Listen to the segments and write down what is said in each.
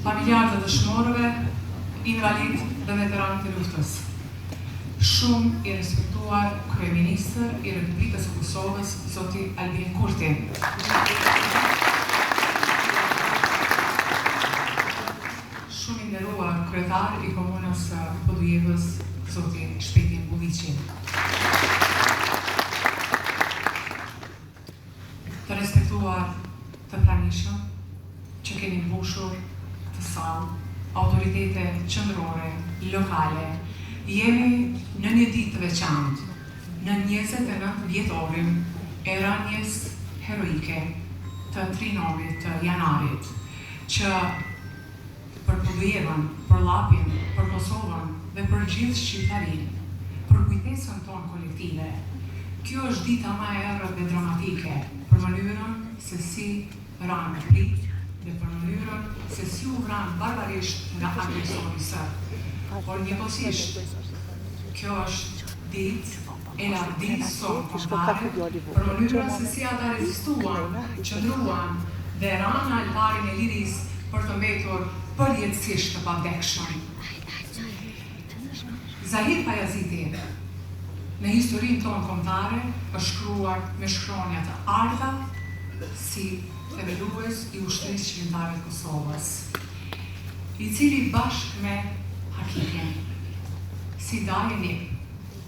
Familjarë të dëshmorëve, invalid dhe veteranë të luftës. Shumë i respektuar kryeministër i Republikës së Kosovës, zoti Albin Kurti. Shumë i nderuar kryetar i komunës Podujevës, zoti Shpetin Buliqi. Të respektuar të pranishëm që keni mbushur të sallë, autoritete qendrore, lokale, jemi në një ditë të veçantë, në 29 vjetorin e rënies heroike të 3 nëntit të janarit, që për Podujevën, për Llapin, për Kosovën dhe për gjithë shqiptarinë, për kujtesën tonë kolektive, kjo është dita më e errët dhe dramatike për mënyrën se si ranë prit dhe për mënyrën se si u vranë barbarisht nga agresori sërbë. Por njëkohësisht, kjo është ditë e lavdisë sonë kombëtare për mënyrën se si ata rezistuan, qëndruan dhe ranë në altarin e lirisë për të mbetur përjetësisht të pavdekshëm. Zahir Pajaziti në historinë tonë kombëtare është shkruar me shkronja të arta si themelues i ushtrisë shqiptare të Kosovës, i cili bashkë me Hakikin, si dajeni,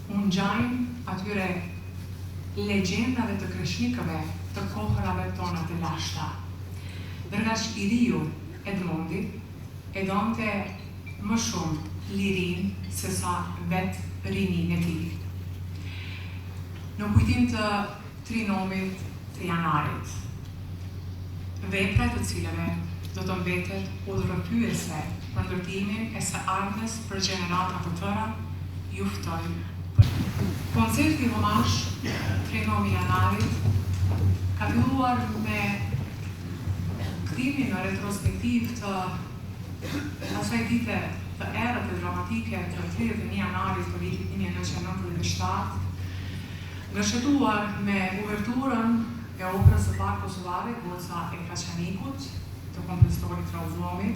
unë gjajnë atyre legjendave të kreshnikëve të kohërave tona të lashta. Ndërkaq i riu Edmondi e donte më shumë lirin se sa vetë rinin e tij. Në kujtim të 3 nëntit të janarit, vepra të cilëve do të mbetet udhërrëpyese për ndërtimin e së ardhmes për gjenerata të tëra, ju ftoj. Koncerti homazh 3 janarit ka filluar me kthimin në retrospektiv të asaj dite të errët dhe dramatike të 31 janarit të vitit 1997, ngështetuar me uverturën e operës së parë kosovare, Goca e Kaçanikut, të kompozitorit Trauzomit,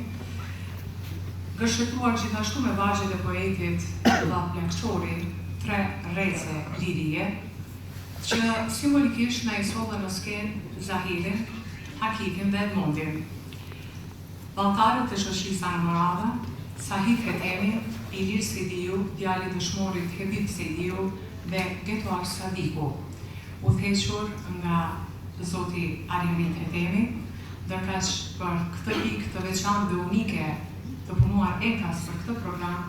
ngështetuar gjithashtu me vazhdet e poetit Vllap Plakçori, 3 rreze lirie, që simbolikisht na i sollën në skenë Zahirin, Hakikin dhe Edmondin. Valltarët të shoqërisë Anomorava, Sahit Hetemi, Ilir Sediu, djali i dëshmorit Habib Sediu dhe Getuar Sadiku, udhëhequr nga zoti Arjemit Hetemi, ndërkaq për këtë pikë të veçantë dhe unike të punuar ekas për këtë program,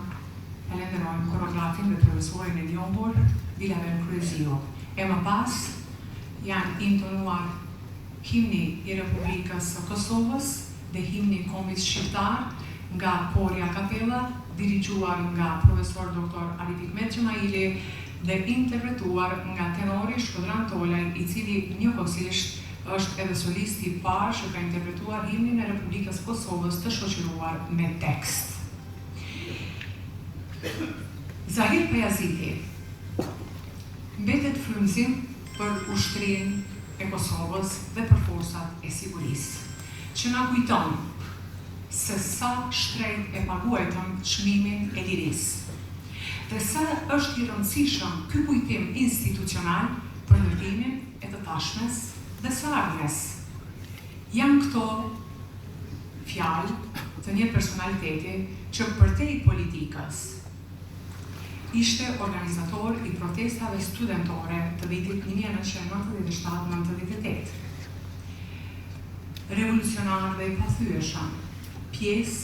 falenderojmë koreografin dhe profesorin e njohur, Vilaver Kryeziu. E më pas, janë intonuar himni i Republikës së Kosovës dhe himni i Kombit Shqiptar nga Kori a Kapella, dirigjuar nga profesor Dr. Ali Hikmet Xhemaili dhe interpretuar nga tenori Shkodran Tolaj, i cili njëkohësisht është edhe solisti i parë që ka interpretuar himnin e Republikës së Kosovës të shoqëruar me tekst. Zahir Pajaziti mbetet frymëzim për ushtrinë e Kosovës dhe për forcat e sigurisë, që na kujton se sa shtrejt e paguajtëm çmimin e lirisë dhe sa është i rëndësishëm ky kujtim institucional për ndërtimin e të tashmes dhe së ardhmes. Janë këto fjalë të një personaliteti që përtej politikës ishte organizator i protestave studentore të vitit 1997-98. Revolucionar dhe i pathyeshëm, pjesë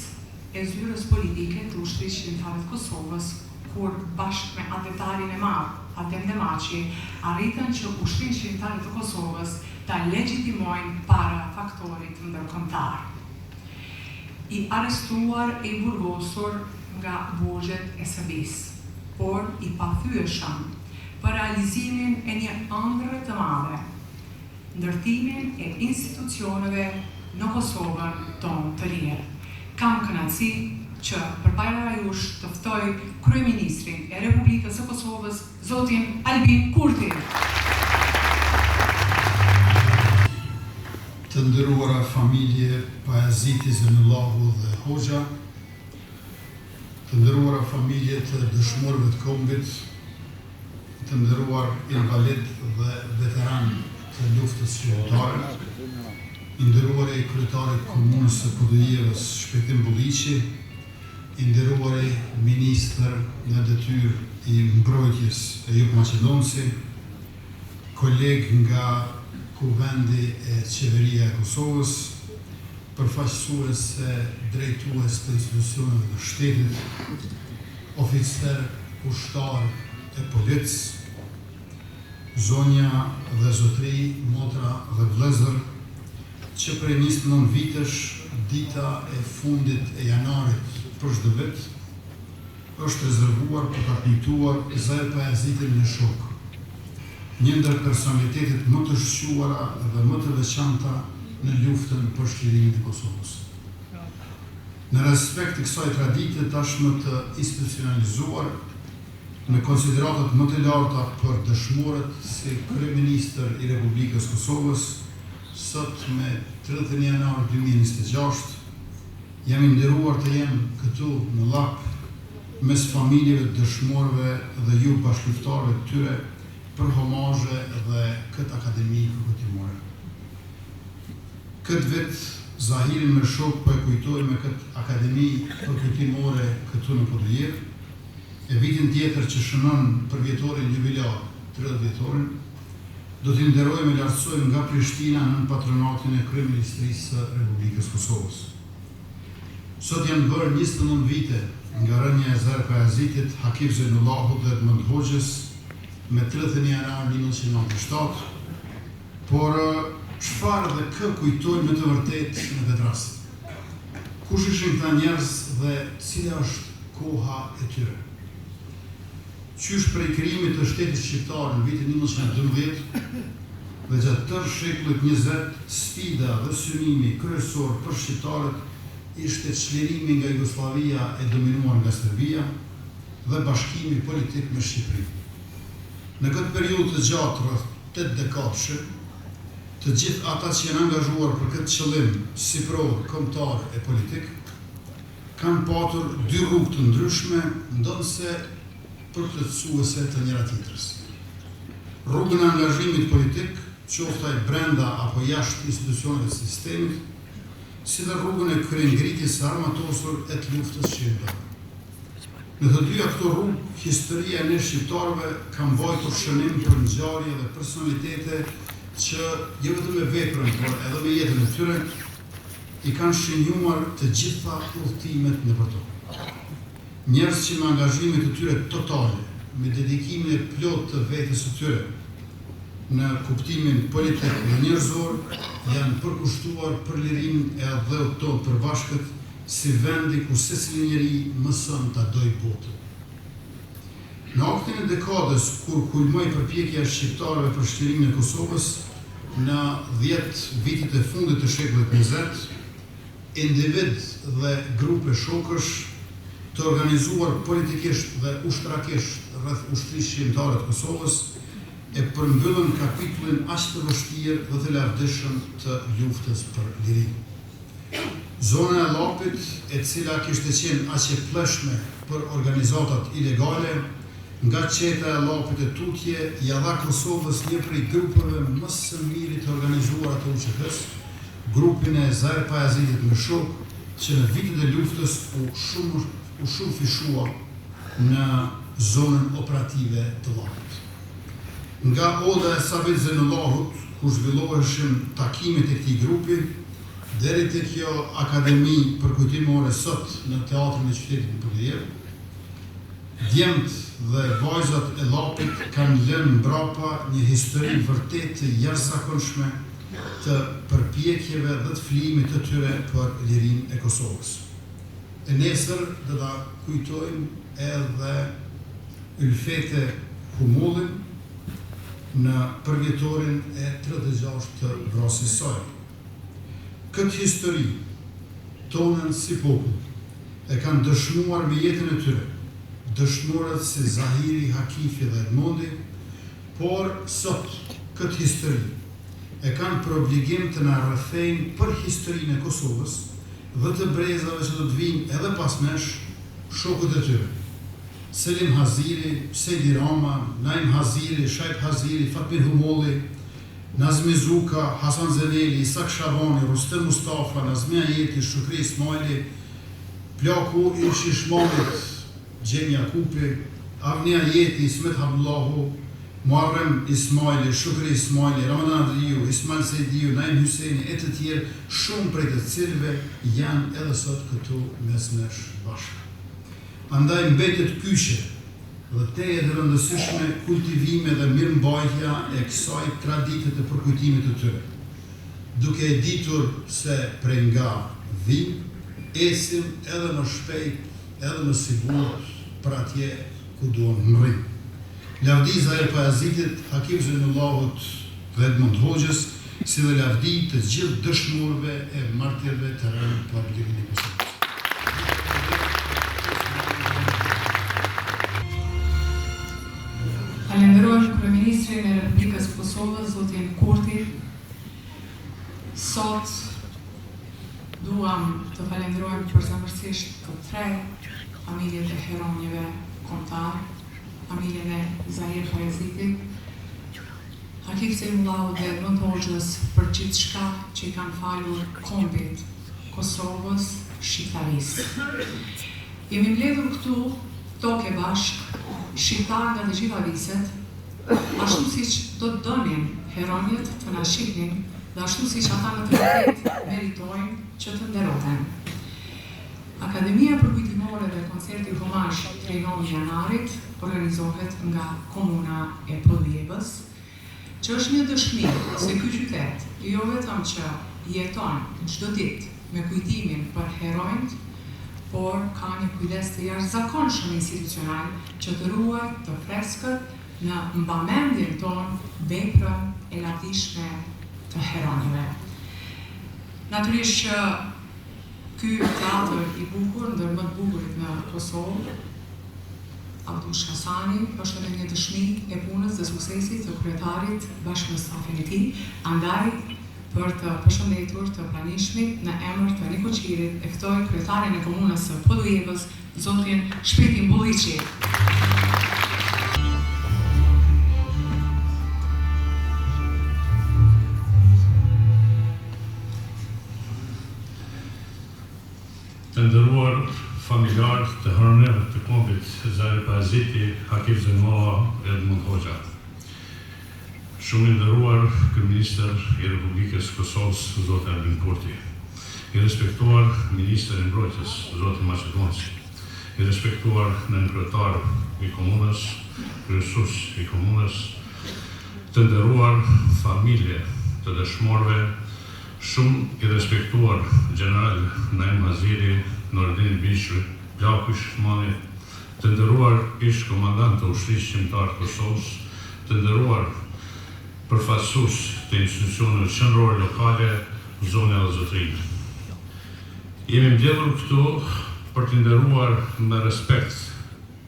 e zyrës politike të ushtrisë shqiptare të Kosovës, kur bashkë me atetarin e madh, Adem Demaçi, arritën që ushtrinë shqiptare të Kosovës ta legjitimojnë para faktorit ndërkombëtar. I arrestuar e i burgosur nga burgjet e SB-s, por i pathyeshëm për realizimin e një ëndrre të madhe, ndërtimin e institucioneve në Kosovën tonë të lirë. Kam kënaqësi që përpara jush të ftoj Kryeministrin e Republikës së Kosovës, zotin Albin Kurti. Të nderuara familje Pajaziti, Zenullahu dhe Hoxha, të nderuara familje të dëshmorëve të kombit, të nderuar invalid dhe veteran të luftës shqiptare, i nderuari kryetari i komunës së PD-s Shpejtim Bulliqi, i nderuari ministër në detyrë i mbrojtjes e Jug Maqedonësi, koleg nga Kuvendi e Qeveria e Kosovës, përfaqësues e drejtues të institucioneve të shtetit, oficer, ushtar e policë, zonja dhe zotëri, motra dhe vëllezër, që prej 29 vitesh, dita e fundit e janarit për çdo vit, është rezervuar për ta kujtuar Zair Pajazitin në shok, një ndër personalitetet më të shquara dhe më të veçanta në luftën për shlirimin e Kosovës. Në respekt të kësaj tradite tashmë të institucionalizuar, në konsideratat më të larta për dëshmorët si Kryeministër i Republikës Kosovës, sot me 30 janar 2026, jam i nderuar të jem këtu në Llap mes familjeve të dëshmorëve dhe ju bashkëftarëve të tyre për homazhe dhe këtë akademi përkujtimore. Këtë vit, Zahirin me shok po e kujtoj me këtë akademi përkujtimore këtu në Podujevë, e vitin tjetër që shënon për vjetorin jubilar, 30 vjetorin, do t'i nderojmë e lartësojmë nga Prishtina në patronatin e Kryeministrisë së Republikës Kosovës. Sot janë bërë 29 vite nga rënja e Zair Pajazitit, Hakif Zenullahu dhe Edmund Hoxhës, me 30 janar 1997, por çfarë dhe kë kujtojnë me të vërtet në këtë rast? Kush ishin këta njerëz dhe cila është koha e tyre? Qysh prej krijimit të shtetit shqiptar në vitin 1912 dhe gjatë tërë shekullit 20, sfida dhe synimi kryesor për shqiptarët ishte çlirimi nga Jugosllavia e dominuar nga Serbia dhe bashkimi politik me Shqipërinë. Në këtë periudhë të gjatë rreth 8 dekadëshe, të gjithë ata që janë angazhuar për këtë qëllim sipëror, kombëtar e politik, kanë patur dy rrugë të ndryshme, ndonse përplotësuese të njëra tjetrës. Rrugën e angazhimit politik, qoftë ai brenda apo jashtë institucioneve të sistemit, si dhe rrugën e kryengritjes së armatosur e të luftës shqiptare. Në të dyja këto rrugë, historia e ne shqiptarëve ka mbajtur shënim për ngjarje dhe personalitete që jo vetëm me veprën, por edhe me jetën e tyre, i kanë shënjuar të gjitha udhëtimet nëpër tokë. Njerëz që me angazhimet e tyre totale, me dedikimin e plot të vetes së tyre, në kuptimin politik dhe njerëzor, janë përkushtuar për lirinë e dheut tonë përbashkët, si vendi ku secili njeri mëson ta dojë botën. Në aktin e dekadës, kur kulmoi përpjekja e shqiptarëve për shtirimin e Kosovës, në 10 vitet e fundit të shekullit 20, individ dhe grupe shokësh të organizuar politikisht dhe ushtrakisht rreth ushtrisë shqiptare të Kosovës e përmbyllën kapitullin aq të vështirë dhe të lavdishëm të luftës për lirinë. Zona e Llapit, e cila kishte qenë aq e pleshme për organizatat ilegale, nga qeta e Llapit e tutje, ja dha Kosovës një prej grupeve më së miri të organizuara të UÇK-s, grupin e Zair Pajazitit me shok, që në vitet e luftës u shufishua në zonën operative të Llapit. Nga oda e Savit Zenullahut, ku zhvilloheshin takimet e këtij grupi, deri te kjo akademi përkujtimore sot në teatrin e qytetit në Podujevë, djemt dhe vajzat e Llapit kanë lënë mbrapa një histori vërtet të jashtëzakonshme të përpjekjeve dhe të flimit të tyre për lirinë e Kosovës. E nesër do ta kujtojmë edhe Ylfete Humullin në përvjetorin e 36 të vrasjes saj. Këtë histori tonën si popull e kanë dëshmuar me jetën e tyre, dëshmuarat si Zahiri, Hakifi dhe Edmondi, por sot këtë histori e kanë për obligim të na rrëfejnë për historinë e Kosovës dhe të brezave që do të vinë edhe pas nesh shokët e tyre. Selim Haziri, Sejdi Rama, Naim Haziri, Shajt Haziri, Fatmir Humolli, Nazmi Zuka, Hasan Zeneli, Isak Shabani, Rustem Mustafa, Nazmia Jeti, Shukri Ismaili, Plaku i Shishmanit, Gjem Jakupi, Avnia Jeti, Ismet Habdullahu, Muarrem Ismaili, Shukri Ismaili, Ramadan Adriu, Ismail Sejdiu, Naim Huseni, e të tjerë, shumë prej të cilëve janë edhe sot këtu mes nesh bashkë. Andaj mbetet kyçe dhe teje të rëndësishme kultivime dhe mirëmbajtja e kësaj tradite të përkujtimit të tyre. Duke e ditur se prej nga vim, esim edhe më shpejt, edhe më sigurt për atje ku duam mrim. Lavdi Zahir Pajazitit, Hakim Zeynullahut dhe Edmond Hoxhës, si dhe lavdi të gjithë dëshmorëve e martirëve të rënë për Republikën e Kosovës. Falenderojmë Kryeministrin e Republikës Kosovës, zotin Kurti. Sot duam të falenderojmë përzemërsisht të tre familjet e heronjeve kombëtar, familjen e Zahir Pajazitit, Hakif Zeynullahut dhe Edmond Hoxhës për gjithçka që i kanë falur kombit Kosovës, shqiptarisë. Jemi mbledhur këtu toke bashk, shqiptar nga të gjitha viset, ashtu siç do të donin heronjët të na shihnin dhe ashtu siç ata në të vërtetë meritojnë që të nderohen. Akademia Përkujtimore dhe koncerti Homazh 3 janarit organizohet nga komuna e Podujevës, që është një dëshmi se ky qytet jo vetëm që jeton çdo ditë me kujtimin për heronjt, por ka një kujdes të jashtëzakonshëm institucional që të ruaj të freskët në mbamendjen tonë veprën e lavdishme të heronjve. Natyrisht që ky teatër i bukur, ndër më të bukurit në Kosovë, Abdush Hasani, është edhe një dëshmi e punës dhe suksesit të kryetarit bashkë me stafin e tij, andaj për të përshëndetur të pranishmit në emër të Nikoqirit e ftoj kryetarin e komunës së Podujevës, zotin Shpirtin Bulliqi. Të nderuar familjar të heronjeve të kombit Zahir Pajaziti, Hakif Zeynullahut dhe Edmond Hoxha. Shumë i nderuar Kryeministër i Republikës Kosovës, zotin Albin Kurti, i respektuar Ministër i Mbrojtjes, zotin Maqedonci, i respektuar nënkryetar i komunës, kryesues i komunës, të nderuar familje të dëshmorëve, shumë i respektuar General Naim Haziri, Nordin Bishri, Plaku Shishmani, të nderuar ish komandant të ushtrisë shqiptare të Kosovës, të nderuar përfaqësues të institucioneve qendrore lokale, zone dhe zotrinë. Jemi mbledhur këtu për të nderuar me respekt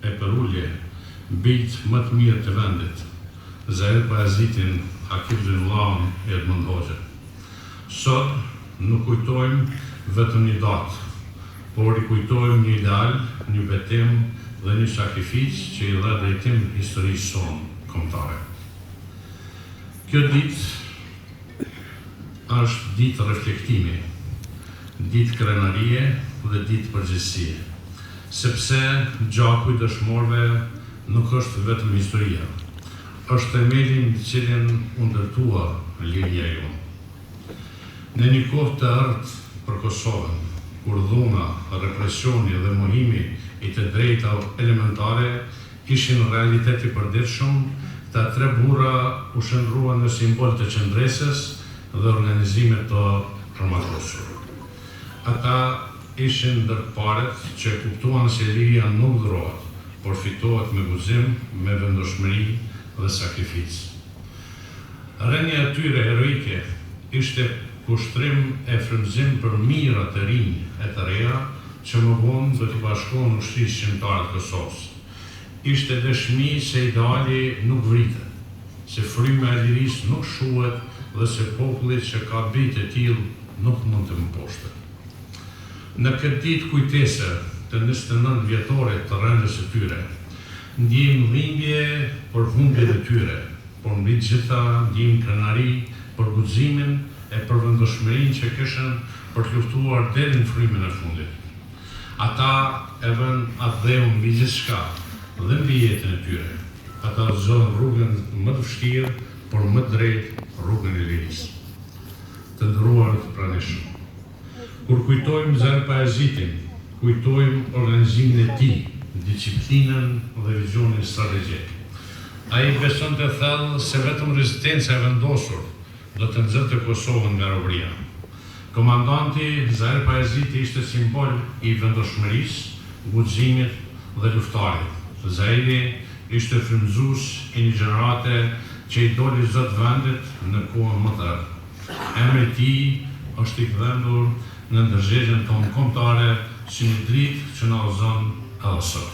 e për ulje bijt më të mirë të vendit, Zahir Pajazitin, Hakif Zeynullahun e Edmond Hoxhën. Sot nuk kujtojmë vetëm një datë, por i kujtojmë një ideal, një betim dhe një sakrificë që i dha drejtim historisë sonë kombëtare. Kjo ditë është ditë reflektimi, ditë krenarie dhe ditë përgjegjësie, sepse gjaku i dëshmorëve nuk është vetëm historia, është themeli mbi cilin u ndërtua liria jonë. Në një kohë të errët për Kosovën, kur dhuna, represioni dhe mohimi i të drejta elementare ishin realitet i përditshëm, këta tre burra u shndruan në simbol të qendresës dhe organizime të përmatosur. Ata ishin ndër paret që kuptuan se liria nuk dhurohet, por fitohet me guzim, me vendoshmëri dhe sakrificë. Rënia e tyre heroike ishte kushtrim e frymëzim për mirat e rinj e të reja që më vonë do t'i bashkohen ushtrisë shqiptare të Kosovës. Ishte dëshmi se ideali nuk vritet, se fryma e lirisë nuk shuhet dhe se populli që ka bitë e tillë nuk mund të mposhtet. Në këtë ditë kujtese të 29 vjetore të rëndës së tyre, ndjejmë dhimbje për humbjet e tyre, por mbi të gjitha ndjejmë krenari për guximin e për vendoshmërinë që kishin për të luftuar deri në frymën e fundit. Ata e vënë atë dheu mbi gjithçka dhe mbi jetën e tyre. Ata zgjodhen rrugën më të vështirë, por më të drejtë, rrugën e lirisë. Të nderuar të pranishëm. Kur kujtojmë Zari-Pajazitin, kujtojmë organizimin e tij, disciplinën dhe vizionin strategjik. Ai besonte thellë se vetëm rezistenca e vendosur do të nxjerrte Kosovën nga robëria. Komandanti Zari-Pajaziti ishte simbol i vendoshmërisë, guximit dhe luftarit. Zairi ishte frymëzues i një gjenerate që i doli zot vendit në kohën më të errët. Emri i tij është i këdhendur në ndërgjegjën tonë kombëtare si një dritë që na udhëzon edhe sot.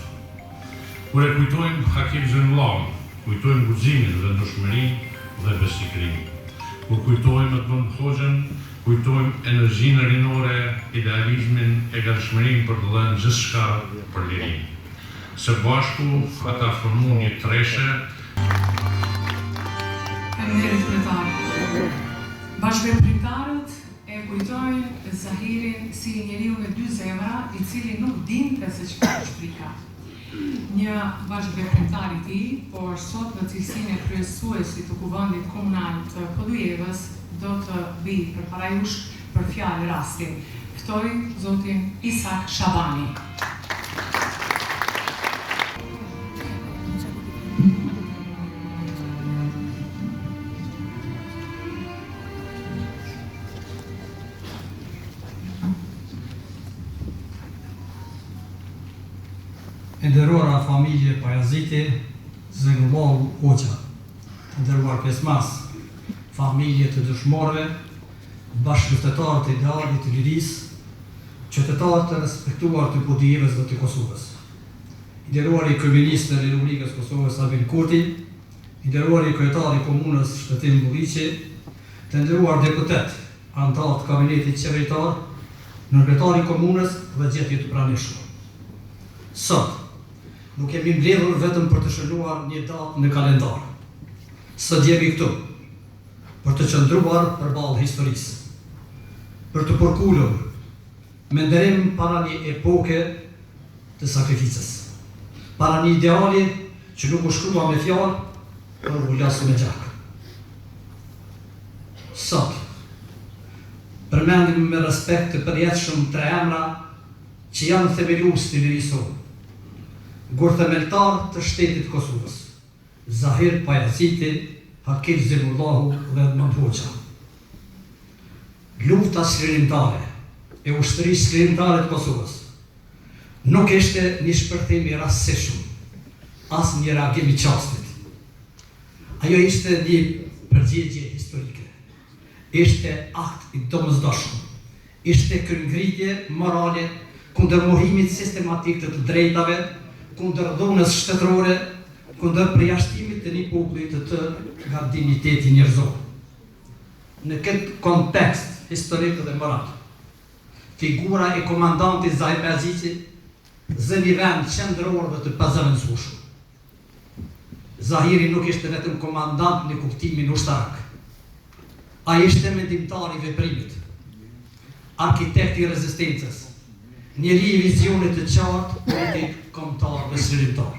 Kur e kujtojmë Hakim Zymullahu, kujtojmë guximin, vendoshmërinë dhe besikërinë. Kur kujtojmë Edmund Hoxhën, kujtojmë energjinë rinore, idealizmin, egalshmërinë për të dhënë gjithçka për lirinë. Së bashku ata formuan një treshe. Faleminderit kryetar. Bashkëveprimtarët e kujtojnë Zahirin si njeriu me dy zemra, i cili nuk dinte se çfarë është frika. Një bashkëveprimtar i tij, por sot në cilësinë e kryesuesit të Kuvendit Komunal të Podujevës, do të vi përpara jush për fjalë rastin. Ftoj zotin Isak Shabani. E nderuara familje Pajaziti, Zymullahu Hoxha, të nderuar pjesëmarrës, familje të dëshmorëve, bashkëputhtarë të idealit të lirisë, qytetarë të respektuar të Podujevës dhe të Kosovës. I nderuari kryeminist të Republikës Kosovës Albin Kurti, i nderuari kryetari i komunës Shtetin Bulliqi, të nderuar deputet, anëtar të kabinetit qeveritar, nënkretari i komunës dhe gjithë të pranishëm. Sot, nuk jemi mbledhur vetëm për të shënuar një datë në kalendar. Sot jemi këtu, për të qëndruar përballë historisë, për të përkullur me nderim para një epoke të sakrificës, para një ideali që nuk u shkrua me fjalë, por u lasu me gjak. Sot, përmendim me respekt të përjetshëm tre emra që janë themelues të lirisë. Gurthemeltar të shtetit Kosovës, Zahir Pajaziti, Hakim Zymullahu dhe Edmund Hoxha. Lufta çlirimtare e ushtrisë çlirimtare të Kosovës nuk ishte një shpërthim i rastësishëm, as një reagim i çastit. Ajo ishte një përgjigje historike, ishte akt i domosdoshëm, ishte kryengritje morale kundër mohimit sistematik të drejtave, kundër dhunës shtetërore, kundër përjashtimit të një populli të nga digniteti njerëzor. Në këtë kontekst historik dhe moral, figura e komandantit Zari-Pajazitit zë një vend qendror dhe të pazavendësueshëm. Zahiri nuk ishte vetëm komandant në kuptimin ushtarak. Ai ishte mendimtar i veprimit, arkitekt i rezistencës, njeri i vizionit të qartë, politik, kombëtar dhe çlirimtar.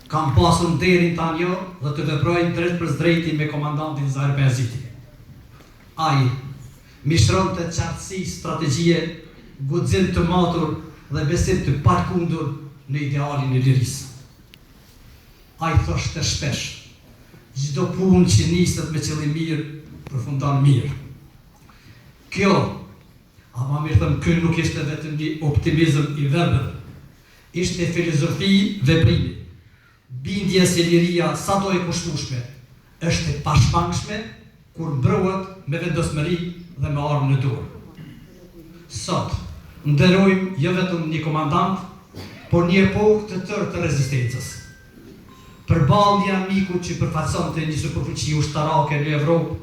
Kam pasur nderin ta njoh dhe të veproj drejt për drejti me komandantin Zari-Pajaziti. Ai mishronte qartësi, strategjie, guxim të matur dhe besim të palkundur në idealin e lirisë. Ai thoshte shpesh, çdo punë që niset me qëllim mirë, përfundon mirë. Kjo, ama mirë thëmë, kjo nuk ishte vetëm një optimizëm i verbër, ishte filozofi veprimi. Bindje se liria sa do e kushtueshme, është e pashmangshme kur mbrëhet me vendosmëri dhe me armë në dorë. Sot, nderojmë jo vetëm një komandant, por një epokë të tërë të rezistencës. Përballja mikut që përfaconte një superfuqi ushtarake në Evropë,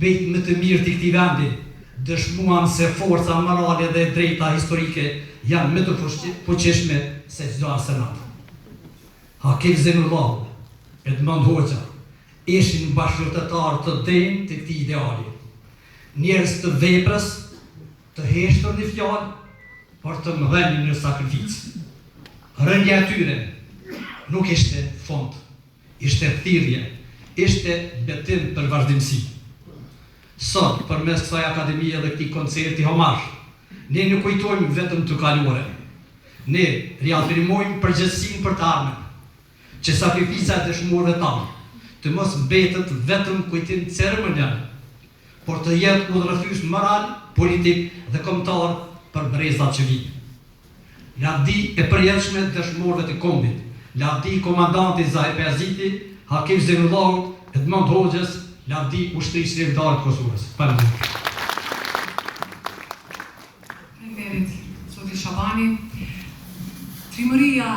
bejt më të mirë të këtij vendi, dëshmuan se forca morale dhe drejta historike janë më të fuqishme se çdo arsenal. Hakif Zenullahu, Edmond Hoxha, ishin bashkëpunëtar të denjë të këtij ideali. Njerëz të veprës, të heshtur në fjalë, por të mëdhenj në sakrificë. Rënja e tyre nuk ishte fond, ishte thirrje, ishte betim për vazhdimsi. Sot, përmes kësaj akademie dhe këtij koncerti homazh, ne nuk kujtojmë vetëm të kaluarën. Ne riafirmojmë përgjegjësinë për të ardhmen, që sakrifica e dëshmorëve tanë të mos mbetet vetëm kujtim ceremonial, por të jetë udhëheqës moral, politik dhe kombëtar për brezat që vijnë. Lavdi e përjetshme dëshmorëve të kombit, lavdi komandantit Zahir Pajaziti, Hakif Zenullahut, Edmond Hoxhës, lavdi ushtrisë ligjare të Kosovës. Faleminderit. Faleminderit, zoti Shabani. Trimëria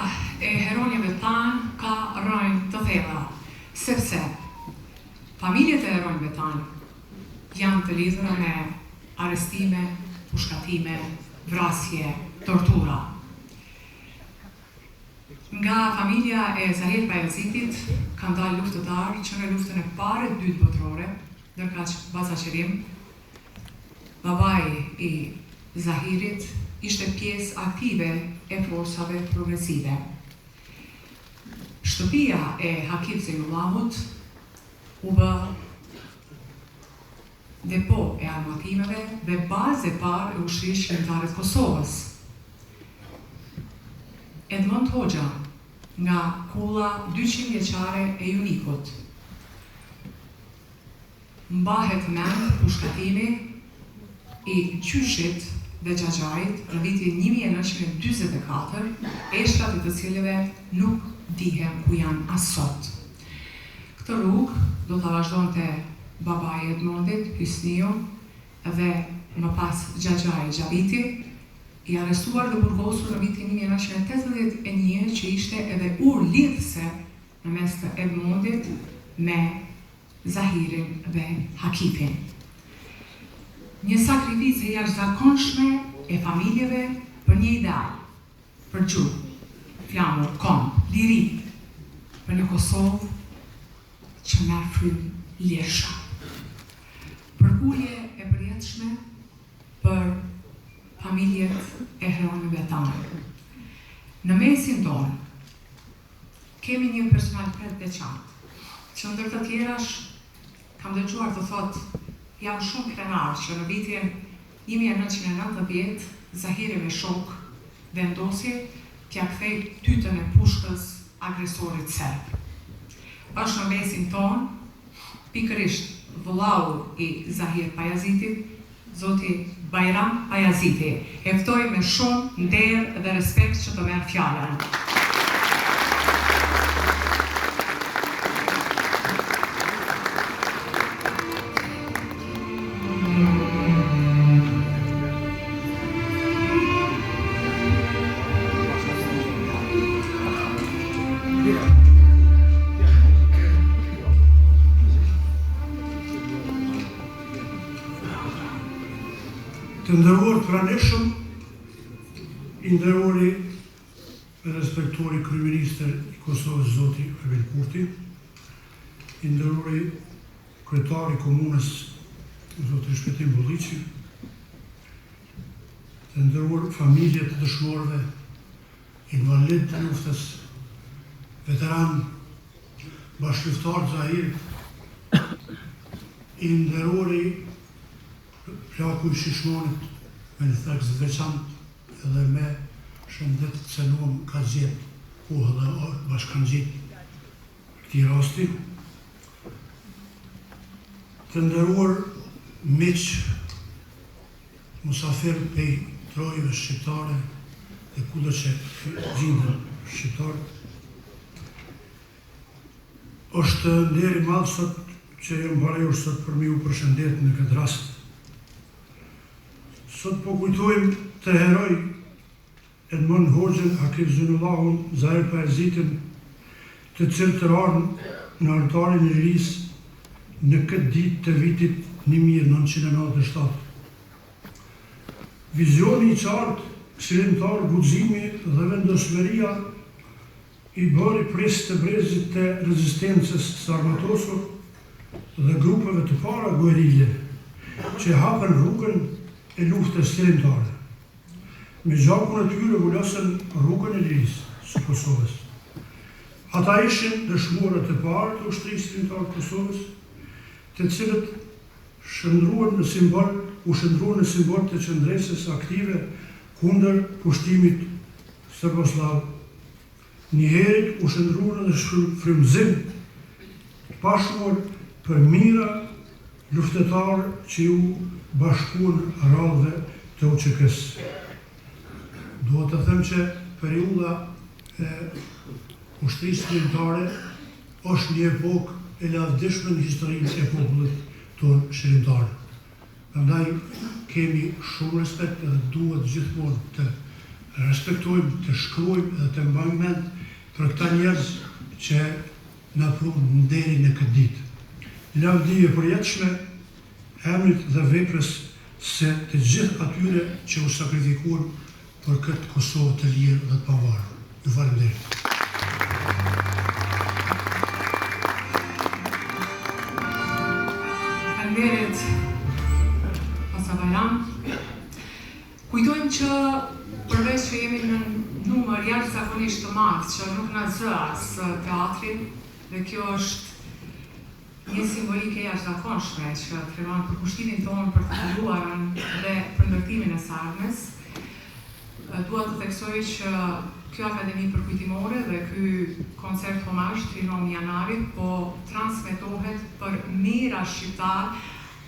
e heronjeve tanë ka rënë të thella, sepse familjet e heronjve tanë janë të lidhura me arrestime, pushkatime, vrasje, tortura. Nga familja e Zahir Pajazitit kanë dalë luftëtarë që në luftën e parë e dytë botërore, ndërka që Baza Qerim, babai i Zahirit, ishte pjesë aktive e forcave progresive. Shtëpia e Hakif Zenullahut u bë depo e armatimeve dhe bazë e parë e ushtrisë shqiptare të Kosovës. Edmond Hoxha, nga kulla 200 vjeçare e Junikut, mbahet mend pushkatimi i Qyshit dhe Xhaxhait në vitin 1944, eshtrat e të cilëve nuk dihen ku janë as sot. Këtë rrugë do ta vazhdonte babai Edmondit, Hysniu, dhe më pas Xhaxhai Xhaviti, i arrestuar dhe burgosur në vitin 1981, që ishte edhe urë lidhëse në mes të Edmondit me Zahirin dhe Hakifin. Një sakrificë jashtëzakonshme e familjeve për një ideal, për gjuhë, flamur, këmbë, liri, për një Kosovë që merr frymë lësha. Përpullje e përjetshme për familjet e heronjve tanë. Në mesin tonë kemi një personalitet veçantë, që ndër të tjerash kam dëgjuar të thotë jam shumë krenar që në vitin 1990 Zahiri me shok vendosi t'ja kthej tytën e pushkës agresorit serb. Është në mesin tonë pikërisht vëllau i Zahir Pajazitit, zoti Bajram Pajaziti. E ftoj me shumë nderë dhe respekt që të merr fjalën. Të nderuar pranishëm, i nderuari e respektuari kryeministër i Kosovës zoti Erbil Kurti, i nderuari kryetari i komunës zoti Shpëtim Bulliqi, të nderuar familjet të dëshmorëve, invalid të luftës, veteran, bashkëluftar Zahir, i nderuari plaku i Shishmonit me një theks veçantë edhe me shëndet të cënuam ka zjetë kohë dhe bashkanë gjitë këti rasti. Të nderuar miq, musafir pej trojëve shqiptare dhe kudo që gjindën shqiptarët. Është nderi madh sot që jam barajur sot për mi u përshëndet në këtë rast. Sot po kujtojmë të heroj Edmond Hoxhën, Akif Zënullahun, Zahir Pajazitin, të cilët të rarën në altarin e Lirisë në këtë ditë të vitit 1997. Vizioni i qartë, qëllimtar, guximi dhe vendosmëria i bëri pres të brezit të rezistencës së armatosur dhe grupeve të para guerile që hapën rrugën e luftës qëllimtare. Me gjakun e tyre vulosën rrugën e Lirisë së Kosovës. Ata ishin dëshmorët e parë të ushtrisë qëllimtare të Kosovës, të cilët u shndruan në simbol të qëndresës aktive kundër pushtimit serboslav. Njëherët u shndruan në frymëzim të pashur për mira luftetarë që ju bashkuan radhëve të UÇK-s. Duhet të them që periudha e ushtrisë qëllimtare është një epokë e lavdishme në historinë e popullit tonë shqiptar. Prandaj kemi shumë respekt dhe duhet gjithmonë të respektojmë, të shkruajmë dhe të mbajmë mend për këta njerëz që na prunë nderin e këtë ditë. Lavdi e përjetshme emrit dhe veprës se të gjithë atyre që u sakrifikuan për këtë Kosovë të lirë dhe të pavarur. Ju faleminderit. Faleminderit, Pastor Bajram. Kujtojmë që përveç që jemi në numër jashtëzakonisht të madh që nuk na zë as teatrin, dhe kjo është një simbolike jashtëzakonshme që tregon për kushtimin tonë për të filluarën dhe për ndërtimin e së ardhmes. Dua të theksoj që kjo akademi përkujtimore dhe ky koncert homazh fillon në janarit, po transmetohet për mijëra shqiptar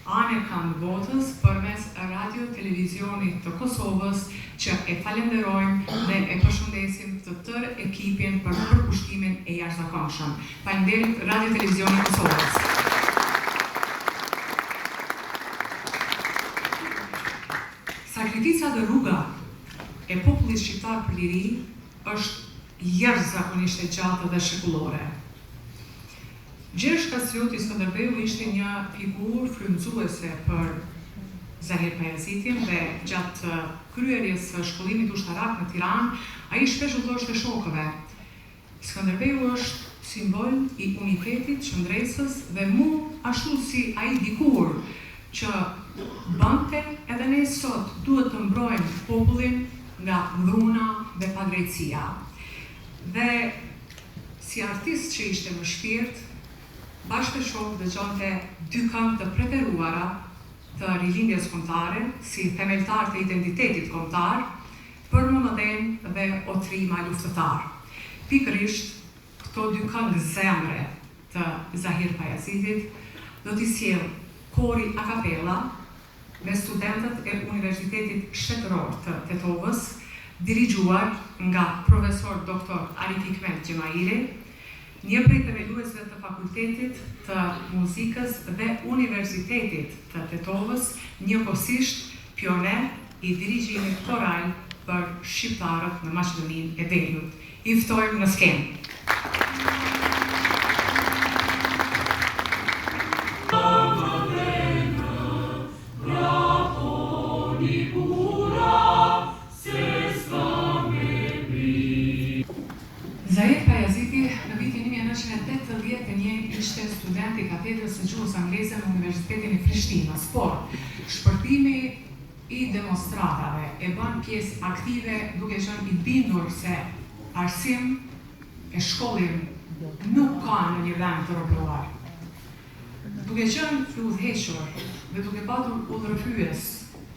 anë kanë botës përmes radio televizionit të Kosovës, që e falenderojmë dhe e përshëndesim të tërë ekipin për përkushtimin e jashtëzakonshëm. Faleminderit Radio Televizionit të Kosovës. Sakrifica dhe rruga e popullit shqiptar për liri është jashtëzakonisht e gjatë dhe shekullore. Gjergj Kastrioti Skënderbeu ishte një figurë frymëzuese për Zahir Pajazitin dhe gjatë kryerjes së shkollimit ushtarak në Tiranë, ai shpesh u thoshte shokëve: Skënderbeu është simbol i unitetit, qëndresës dhe mu ashtu si ai dikur që bante edhe ne sot duhet të mbrojmë popullin nga dhuna dhe padrejtësia. Dhe si artist që ishte në shpirt, bashkë të shokë dëgjonte dy këngë të preferuara të rilindjes kombëtare, si themeltar të identitetit kombëtar, për Mëmëdhen dhe Otrima luftëtar. Pikërisht, këto dy këngë zemre të Zahir Pajazitit do t'i sjell kori a cappella me studentët e Universitetit Shtetëror të Tetovës, dirigjuar nga profesor doktor Arif Hikmet Gjemaili, një prej themeluesve të Fakultetit të Muzikës dhe Universitetit të Tetovës, njëkohësisht pioner i dirigjimit koral për shqiptarët në Maqedoninë e Veriut. I ftojmë në skenë. Zahir Pajaziti në vitin 1981 ishte student i katedrës së gjuhës angleze në Universitetin e Prishtinës, por shpërtimi i demonstratave e bën pjesë aktive duke qenë i bindur se arsim e shkollim nuk ka në një vend të robëruar. Duke qenë i udhëhequr dhe duke patur udhërhyes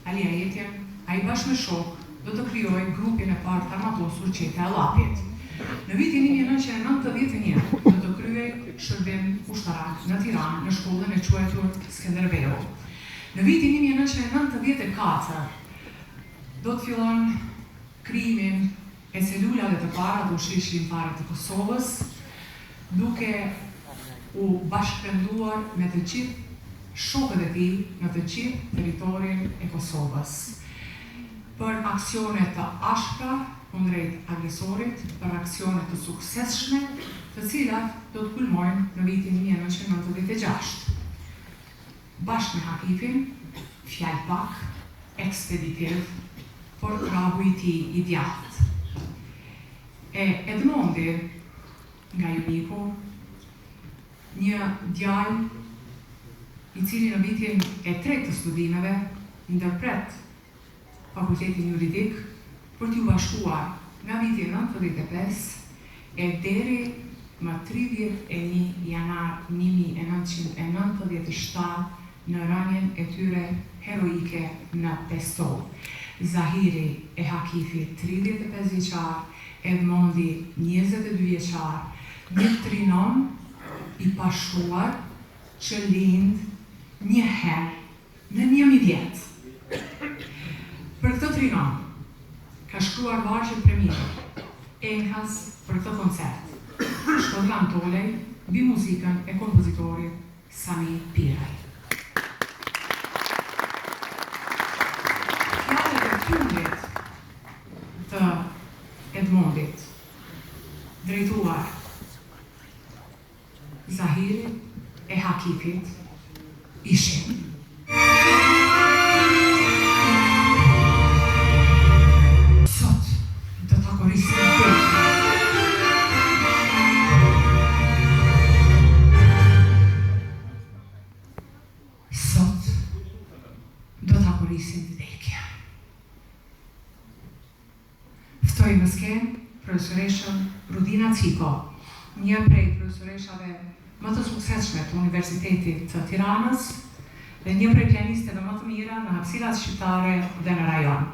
Alia Jetjen, ai bashkë me shok do të krijojë grupin e parë të armatosur Qeta e Llapit. Në vitin 1991 do të kryej shërbim ushtarak në Tiranë në shkollën e quajtur Skënderbeu. Në vitin 1994 do të fillon krijimin e celulave të para të ushtrisë shqiptare të Kosovës, duke u bashkërenduar me të gjithë shokët e tij në të gjithë territorin e Kosovës, për aksione të ashpra kundrejt agresorit, për aksione të suksesshme, të cilat do të kulmojnë në vitin 1996. Bashkë me Hakifin, fjalë pak, ekspeditiv, por krahu i tij i djathtë. Edmondi, nga Juniku, një djalë i cili në vitin e tretë të studimeve ndërpret fakultetin juridik për t'ju bashkuar nga viti 95 e deri më 31 janar 1997 në rënien e tyre heroike në Pestov. Zahiri e Hakifit 35 vjeçar, Edmondi 22 vjeçar, një trinon i pashuar që lind një herë në 1000 vjet. Për këtë trinon, ka shkruar vargje premiere, enkas për këtë koncert, Shkodran Tolej, mbi muzikën e kompozitorit Sami Piraj. Fjalët e fundit të Edmondit, drejtuar Zahirit e Hakifit, ishin: sot do ta korrisim Belgjen. Sot do ta korrisim Belgjen. Ftoj në skenë profesoreshën Rudina Ciko, një prej profesoreshave më të suksesshme të Universitetit të Tiranës dhe një prej pianisteve më të mira në hapësirat shqiptare dhe në rajon.